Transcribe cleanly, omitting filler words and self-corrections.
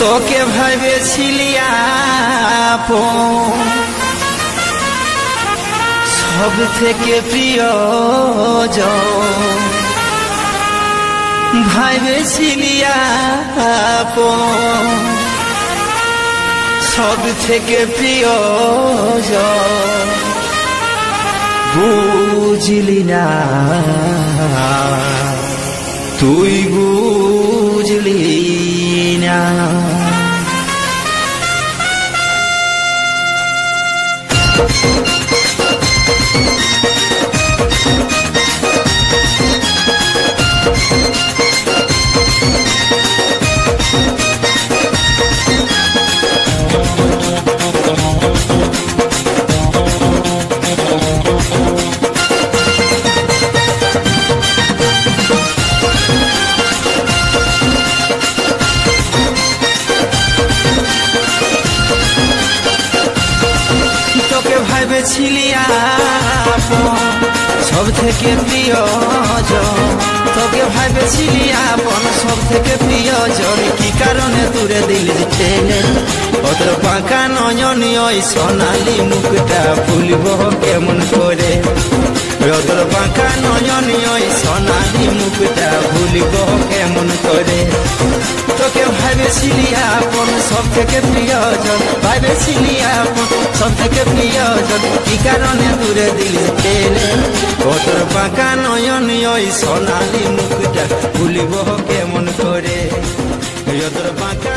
তোকে ভেবেছিলি আপন, সব থেকে প্রিয়জন। ভেবেছিলি আপন, সব থেকে প্রিয়জন। বুঝলি না তুই, বুঝলি না। তোকে ভেবেছিলি আপন, সব থেকে প্রিয়জন। তোকে ভেবেছিলি আপন, সব থেকে প্রিয়জন। কি কারণে দূরে দিলি টেনে, ওদের পাকা নয়ন ওই সোনালি মুখটা ভুলব কেমন করে। ওদের পাকা নয়ন ওই সোনালি মুখটা ভুলব কেমন করে। তোকে ভেবেছিলি আপন, সব থেকে প্রিয়জন। ভেবেছিলি আপন, সব থেকে প্রিয়জন। কি কারণে দূরে দিলি টেনে, ওদের পাকা নয়ন ওই সোনালি মুখটা ভুলব কেমন করে। ওদের পাকা